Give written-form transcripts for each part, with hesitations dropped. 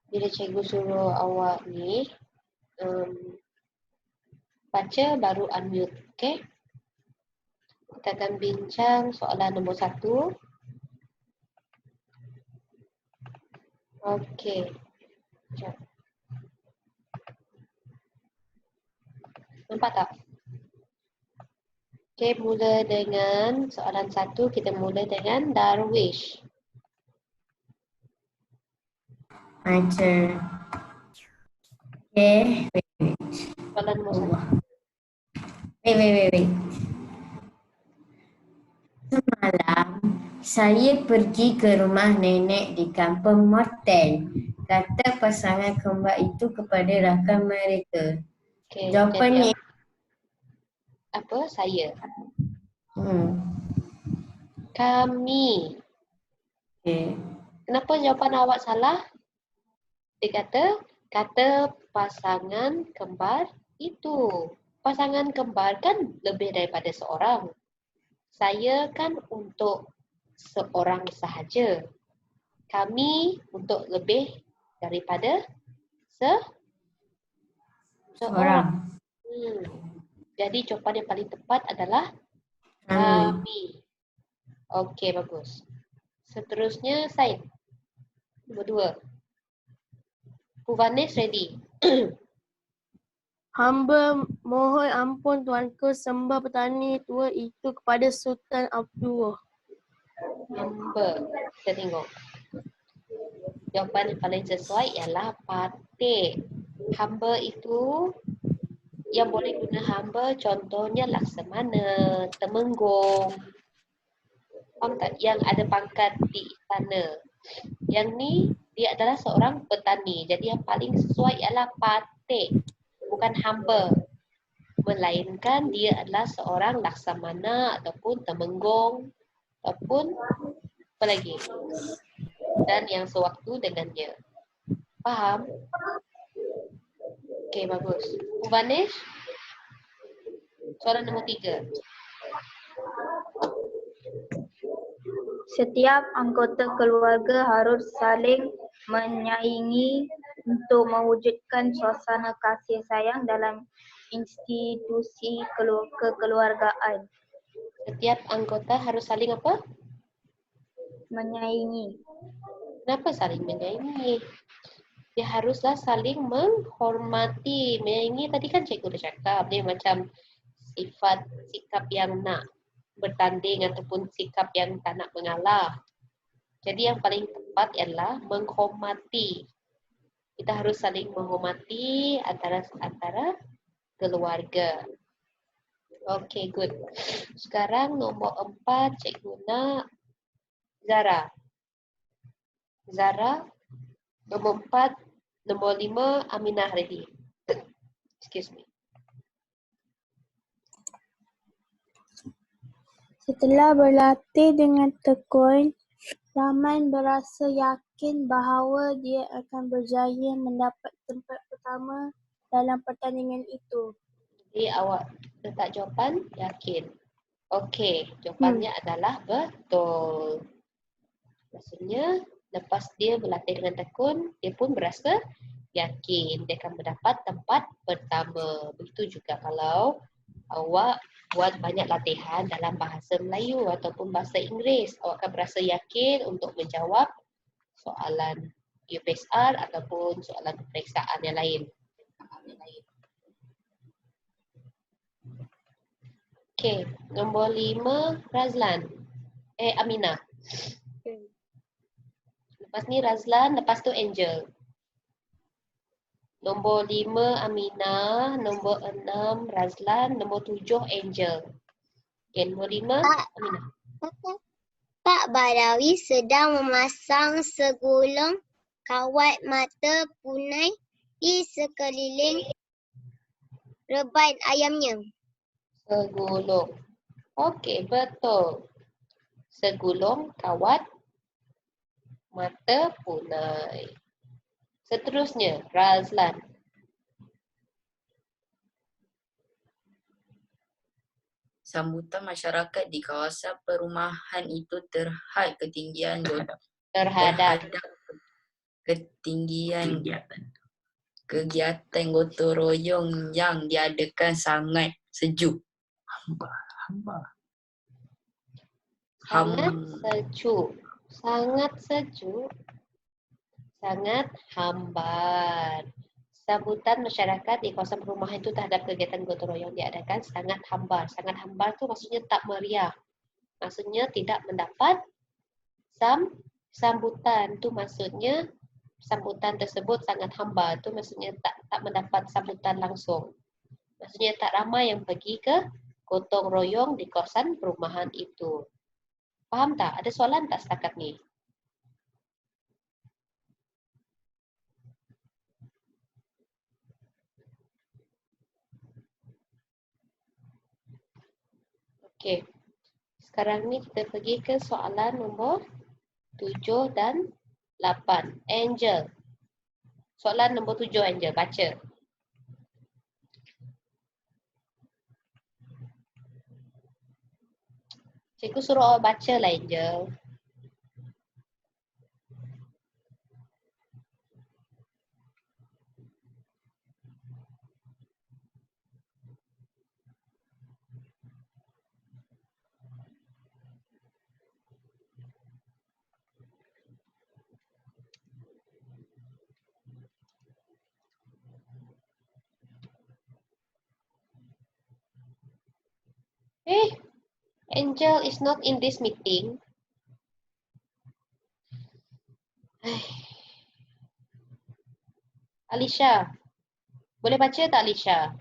Bila cikgu suruh awak ni baca baru unmute, okey? Kita akan bincang soalan nombor 1. Okey. Sekejap. Nampak tak? Okey, mula dengan soalan 1. Kita mula dengan Darwish. Macam. Okay. Soalan nombor 1. Wait. Semalam, saya pergi ke rumah nenek di kampung Morten. Kata pasangan kembar itu kepada rakan mereka. Okey, Jawapannya. jadi apa? Saya. Kami. Okay. Kenapa jawapan awak salah? Dia kata pasangan kembar itu. Pasangan kembar kan lebih daripada seorang. Saya kan untuk seorang sahaja. Kami untuk lebih daripada seorang. Jadi jawapan yang paling tepat adalah kami. Okey, bagus. Seterusnya Said. Nombor 2. Puvanesh ready. Hamba mohon ampun tuanku sembah petani tua itu kepada Sultan Abdullah. Hamba. Kita tengok. Jawapan yang paling sesuai ialah Patik. Hamba itu yang boleh guna hamba contohnya Laksamana, Temenggung. Faham tak? Yang ada pangkat di istana. Yang ni dia adalah seorang petani. Jadi yang paling sesuai ialah Patik. Bukan hamba. Melainkan dia adalah seorang Laksamana ataupun Temenggung ataupun apa lagi? Dan yang sewaktu dengannya. Faham? Okey, bagus. Puvanesh? Soalan nombor 3. Setiap anggota keluarga harus saling menyayangi untuk mewujudkan suasana kasih sayang dalam institusi kekeluargaan. Setiap anggota harus saling apa? Menyayangi. Kenapa saling menyayangi? Dia haruslah saling menghormati. Menyayangi tadi kan cikgu dah cakap. Dia macam sifat sikap yang nak bertanding ataupun sikap yang tak nak mengalah. Jadi yang paling tepat ialah menghormati. Kita harus saling menghormati antara keluarga. Okay, good. Sekarang nombor 4, cikgu nak Zara. Zara, nombor 4, nombor 5, Aminah ready. Excuse me. Setelah berlatih dengan tekun, Rahman berasa yakin bahawa dia akan berjaya mendapat tempat pertama dalam pertandingan itu. Jadi awak letak jawapan yakin. Okey, jawapannya adalah betul. Maksudnya lepas dia berlatih dengan tekun, dia pun berasa yakin dia akan mendapat tempat pertama. Begitu juga kalau awak buat banyak latihan dalam bahasa Melayu ataupun bahasa Inggeris, awak akan berasa yakin untuk menjawab soalan UPSR ataupun soalan peperiksaan yang lain. Okey, nombor 5 Razlan. Aminah. Lepas ni Razlan, lepas tu Angel. Nombor 5 Aminah, nombor 6 Razlan, nombor 7 Angel. Okay, nombor 5 Aminah. Pak Badawi sedang memasang segulung kawat mata punai di sekeliling reban ayamnya. Segulung. Okey, betul. Segulung kawat mata punai. Seterusnya, Razlan. Sambutan masyarakat di kawasan perumahan itu terhad ketinggian terhadap ketinggian kegiatan gotong royong yang diadakan sangat sejuk. Sangat sejuk. Sangat sejuk. Sangat hambar. Sambutan masyarakat di kawasan perumahan itu terhadap kegiatan gotong royong diadakan sangat hambar. Sangat hambar tu maksudnya tak meriah. Maksudnya tidak mendapat sambutan. Tu maksudnya sambutan tersebut sangat hambar. Tu maksudnya tak mendapat sambutan langsung. Maksudnya tak ramai yang pergi ke gotong royong di kawasan perumahan itu. Faham tak? Ada soalan tak setakat ni? Okey. Sekarang ni kita pergi ke soalan nombor 7 dan 8. Angel. Soalan nombor 7, Angel. Baca. Cikgu suruh awak baca lah, Angel. Angel is not in this meeting. Alisha. Boleh baca tak, Alisha?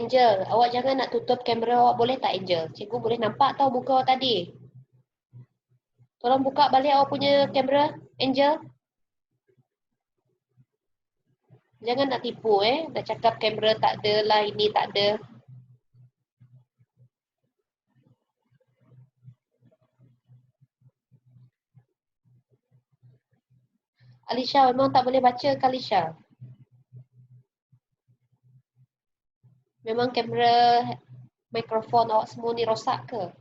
Angel, awak jangan nak tutup kamera awak, boleh tak, Angel? Cikgu boleh nampak tau muka awak tadi. Tolong buka balik awak punya kamera, Angel. Jangan nak tipu dah cakap kamera tak ada lah, ini tak ada. Alisha, memang tak boleh baca ke, Alisha? Memang kamera mikrofon awak semua ni rosak ke?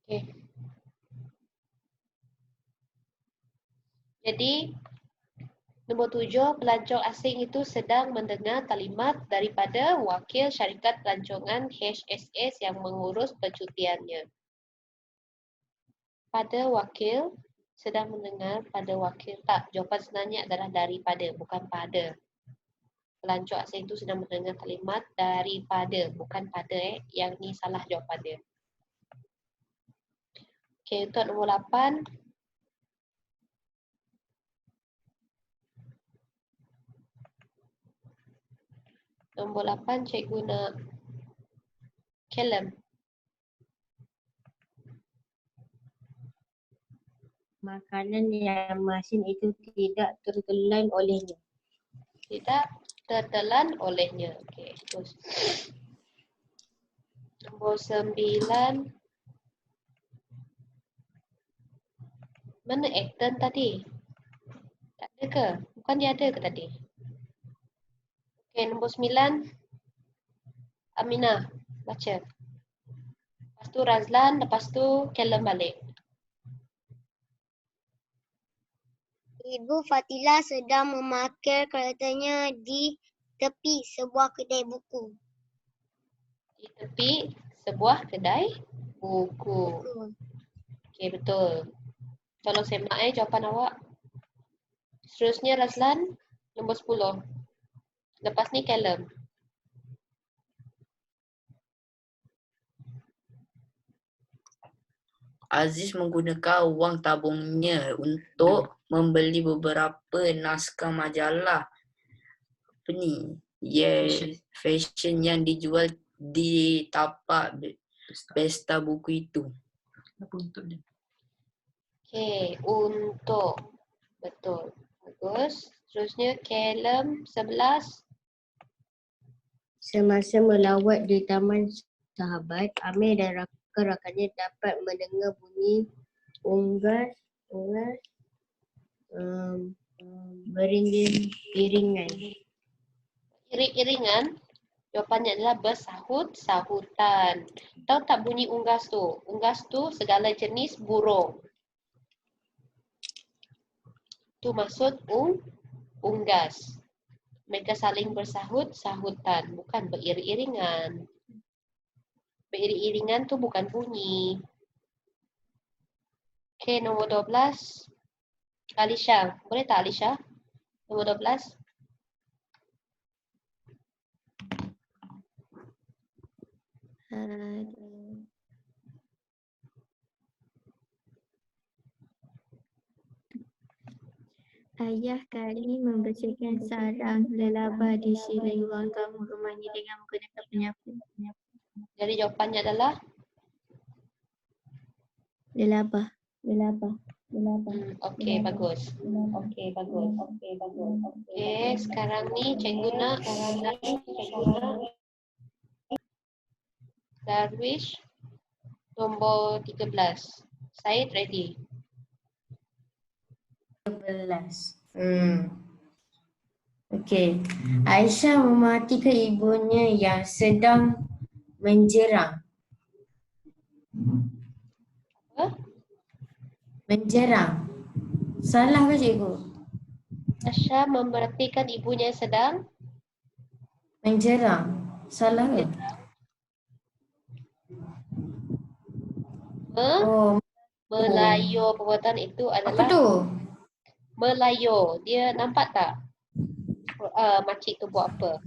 Okay. Jadi, nombor 7, pelancong asing itu sedang mendengar kalimat daripada wakil syarikat pelancongan HSS yang mengurus percutiannya. Pada wakil, sedang mendengar pada wakil. Tak, jawapan sebenarnya adalah daripada, bukan pada. Pelancong asing itu sedang mendengar kalimat daripada, bukan pada. Yang ni salah jawapan dia. Okey, untuk nombor 8. Nombor 8, cikgu nak Caleb. Makanan yang masin itu tidak tertelan olehnya. Tidak tertelan olehnya. Okey, terus. Nombor 9. Mana Acton tadi? Tak ada ke? Bukan dia ada ke tadi? Okey, nombor 9. Aminah, baca. Lepas tu Razlan, lepas tu Caleb balik. Ibu Fatila sedang memarkir keretanya di tepi sebuah kedai buku. Di tepi sebuah kedai buku. Okey, betul. Tolong semak jawapan awak. Seterusnya Razlan, nombor 10. Lepas ni Caleb. Aziz menggunakan wang tabungnya untuk membeli beberapa naskah majalah fashion yang dijual di tapak pesta buku itu. Okey, untuk. Betul. Bagus. Seterusnya kolom 11. Semasa melawat di Taman Sahabat, Amir dan rakan-rakannya dapat mendengar bunyi unggas beriringan. Iring-iringan. Jawapannya adalah bersahut-sahutan. Tahu tak bunyi unggas tu? Unggas tu segala jenis burung. Tu maksud unggas. Mereka saling bersahut-sahutan, bukan beriring-iringan. Beriring-iringan tu bukan bunyi. Okey, nombor 12. Alisha, boleh tak Alisha? Nombor 12. Ayah Kali membersihkan sarang lelaba di sisi ruang tamu rumahnya dengan menggunakan penyapu. Jadi jawapannya adalah Lelaba. okey, bagus. Okey, sekarang ni cikgu nak Darwish nombor 13. Syed ready. 11. Okey. Aisyah mematikan ibunya yang sedang menjerang. Apa? Menjerang. Salah ke cikgu? Aisyah memperhatikan ibunya sedang Menjerang. Salah ke? melayur. Perbuatan itu Apa adalah tu? melayur. Dia nampak tak? Makcik tu buat apa?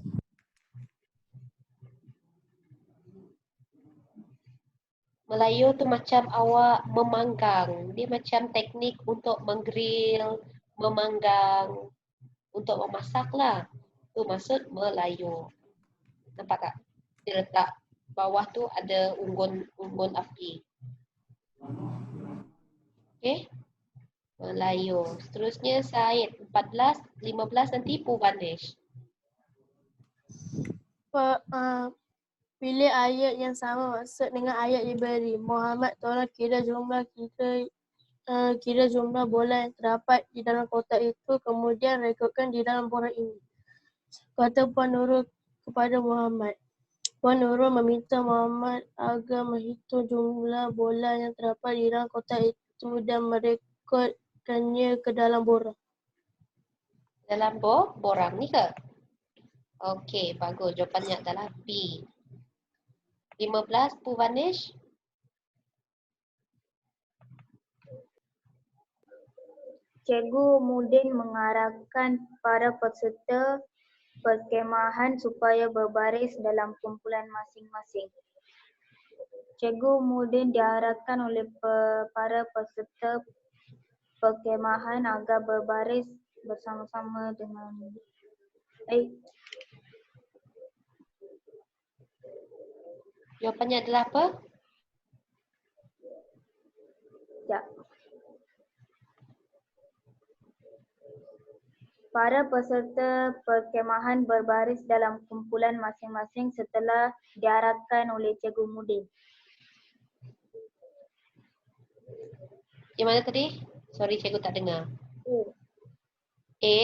Melayur tu macam awak memanggang. Dia macam teknik untuk menggrill, memanggang, untuk memasak lah. Tu maksud melayur. Nampak tak? Dia letak bawah tu ada unggun api. Okey? Melayur. Seterusnya Syed 14, 15 nanti Purvanesh. Pilih ayat yang sama maksud dengan ayat diberi. Muhammad tolong kira jumlah bola yang terdapat di dalam kotak itu, kemudian rekodkan di dalam borang ini. Kata Puan Nurul kepada Muhammad. Puan Nurul meminta Muhammad agar menghitung jumlah bola yang terdapat di dalam kotak itu dan merekodkannya ke dalam borang. Dalam borang ni ke? Okey, bagus. Jawapannya adalah B. 15 Purvanesh. Cikgu Mudin mengarahkan para peserta perkemahan supaya berbaris dalam kumpulan masing-masing. Cikgu Mudin diarahkan oleh para peserta perkemahan agar berbaris bersama-sama dengan Jawapannya adalah apa? Ya. Para peserta perkemahan berbaris dalam kumpulan masing-masing setelah diarahkan oleh Cikgu Mudin. Yang mana tadi? Sorry, cikgu tak dengar. A?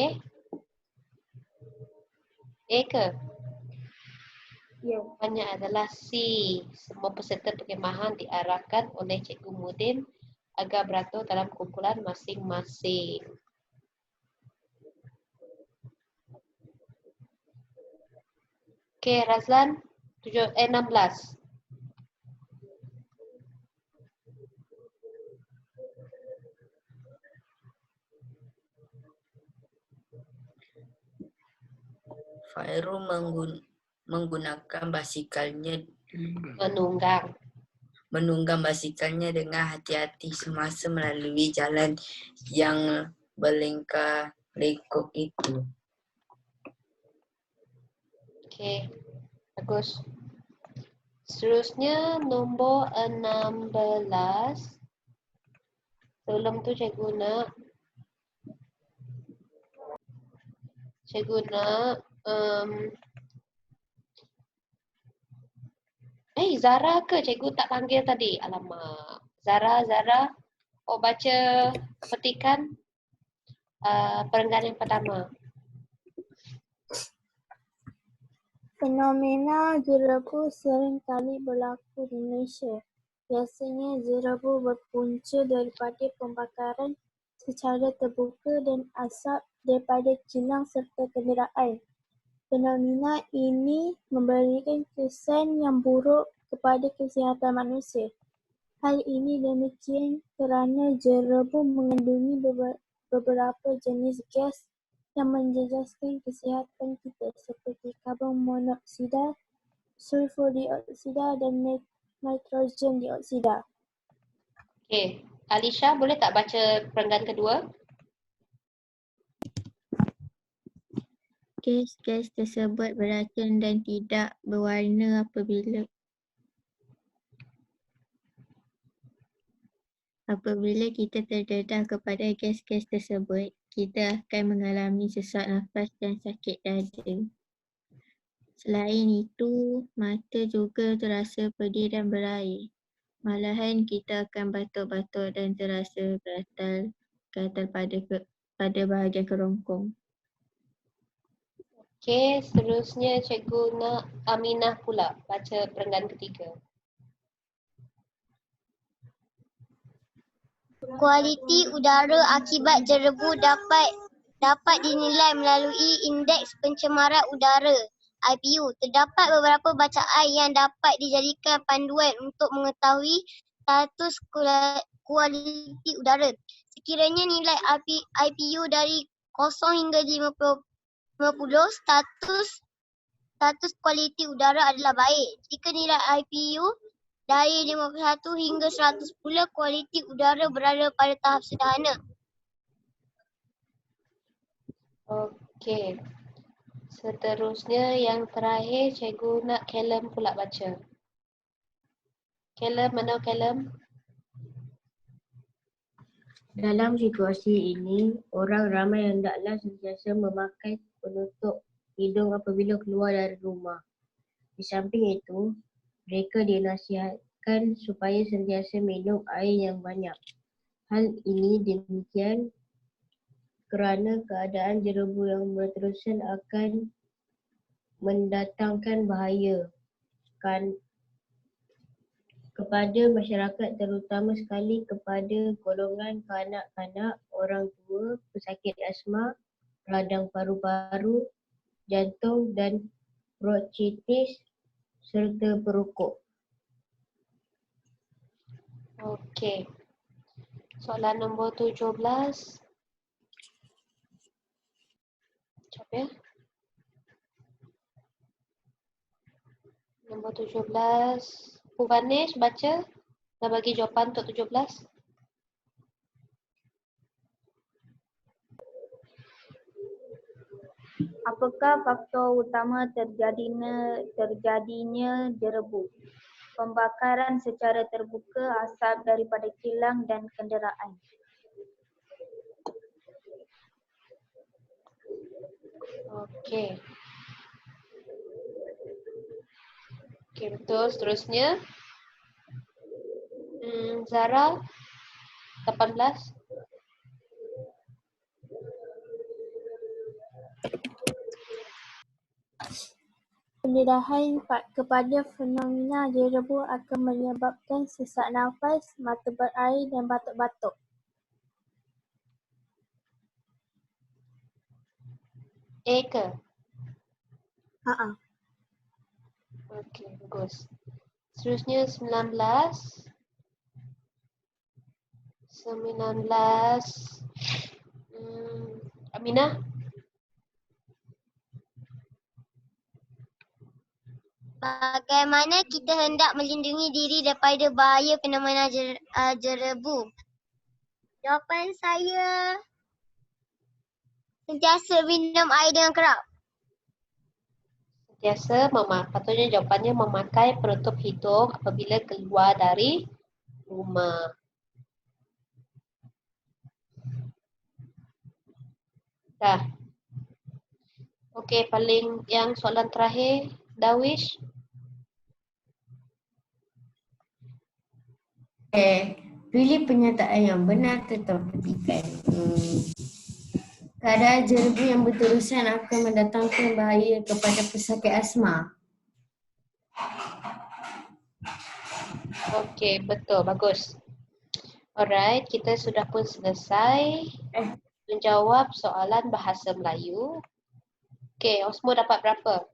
A ke? Ya. Jawapannya adalah C. Semua peserta perkemahan diarahkan oleh Cikgu Mudin agar beratur dalam kumpulan masing-masing. Okey, Razlan 16. Fairul menggunakan basikalnya Menunggang. menunggang basikalnya dengan hati-hati semasa melalui jalan yang berlengkak-lengkok itu. Okey, bagus. Seterusnya nombor 16. Sebelum tu cikgu nak Zara ke cikgu tak panggil tadi? Alamak. Zara, baca petikan perenggan yang pertama. Fenomena jerebu sering kali berlaku di Malaysia. Biasanya jerebu berpunca daripada pembakaran secara terbuka dan asap daripada kilang serta kenderaan. Fenomena ini memberikan kesan yang buruk kepada kesihatan manusia. Hal ini demikian kerana jerebu mengandungi beberapa jenis gas yang menjejaskan kesihatan kita seperti karbon monoksida, sulfur dioksida dan nitrogen dioksida. Okey, Alisha boleh tak baca perenggan kedua? Gas-gas tersebut beracun dan tidak berwarna apabila kita terdedah kepada gas-gas tersebut, kita akan mengalami sesak nafas dan sakit dada. Selain itu, mata juga terasa pedih dan berair. Malahan kita akan batuk-batuk dan terasa gatal pada bahagian kerongkong. Okey, seterusnya cikgu nak Aminah pula baca perenggan ketiga. Kualiti udara akibat jerebu dapat dinilai melalui Indeks Pencemaran Udara IPU. Terdapat beberapa bacaan yang dapat dijadikan panduan untuk mengetahui status kualiti udara. Sekiranya nilai IPU dari 0 hingga 50, status kualiti udara adalah baik. Jika nilai IPU dari 51 hingga 110, kualiti udara berada pada tahap sederhana. Okey. Seterusnya yang terakhir cikgu nak Callum pula baca. Callum, mana Callum? Dalam situasi ini, orang ramai hendaklah sentiasa memakai penutup hidung apabila keluar dari rumah. Di samping itu, mereka dinasihatkan supaya sentiasa minum air yang banyak. Hal ini demikian kerana keadaan jerebu yang berterusan akan mendatangkan bahaya kepada masyarakat, terutama sekali kepada golongan kanak-kanak, orang tua, pesakit asma, radang paru-paru, jantung dan bronkitis serta perokok. Okey. Soalan nombor 17. Sekejap ya. Nombor 17. Puvanesh baca dan bagi jawapan untuk 17. Apakah faktor utama terjadinya jerebu? Pembakaran secara terbuka, asap daripada kilang dan kenderaan. Okey. Okey, betul. Seterusnya. Zara, 18. Pendedahan kepada fenomena jerebu akan menyebabkan sesak nafas, mata berair dan batuk-batuk. A ke? Okey, bagus. Seterusnya 19. Aminah. Bagaimana kita hendak melindungi diri daripada bahaya fenomena jerebu? Jawapan saya, sentiasa minum air dengan kerap. Patutnya jawapannya memakai penutup hidung apabila keluar dari rumah. Dah. Okey, paling yang soalan terakhir, Darwish. Pilih pernyataan yang benar tentang petikan. Keadaan jerebu yang berterusan akan mendatangkan bahaya kepada pesakit asma. Okey, betul. Bagus. Alright, kita sudah pun selesai menjawab soalan bahasa Melayu. Okey, Osmo dapat berapa?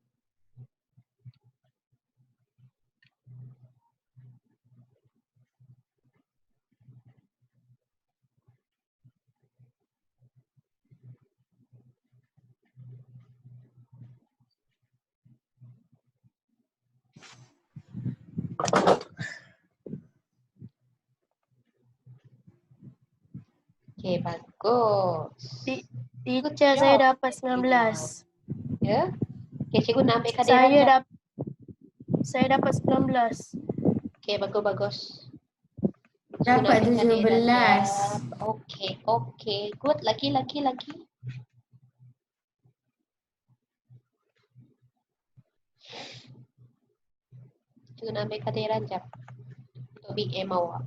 Okey, bagus. Teacher, saya dapat 19. Ya? Okey, cikgu nak ambil kadiran je. Saya dapat 19. Okey, bagus-bagus. Dapat 17. Okey. Good. Lagi. Cikgu nak ambil kadiran je. Untuk Big M awak.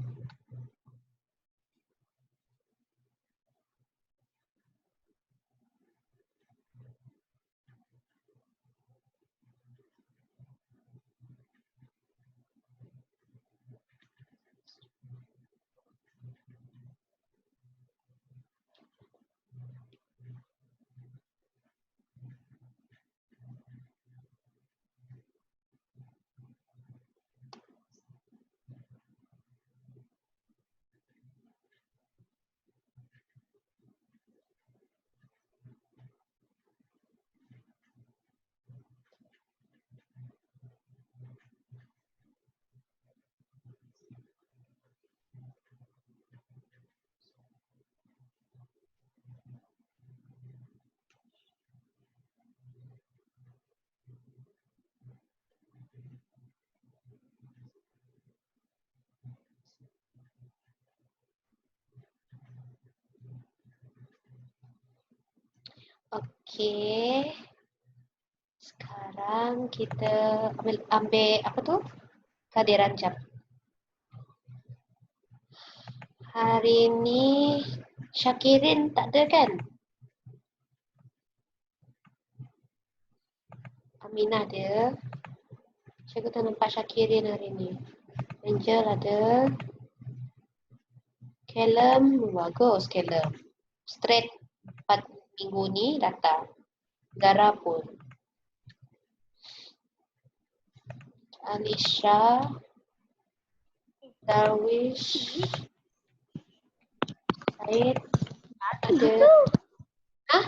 Okey. Sekarang kita ambil apa tu? Kadiran jam. Hari ni Syakirin tak ada kan? Aminah ada. Cikgu tak nampak Syakirin hari ni. Angel ada. Callum, bagus Callum. Straight 4 minggu ni datang. Zara pun. Alisha, Darwish, Said, ada. Hah?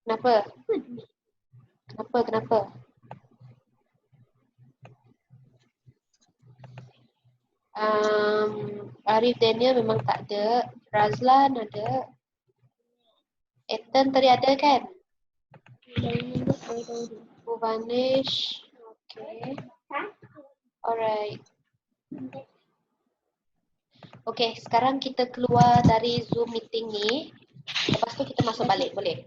Kenapa? Arif Daniel memang tak ada. Razlan ada. Ethan tadi ada kan? Vanish. Okay. Alright. Okay, sekarang kita keluar dari Zoom meeting ni. Lepas tu kita masuk balik, boleh?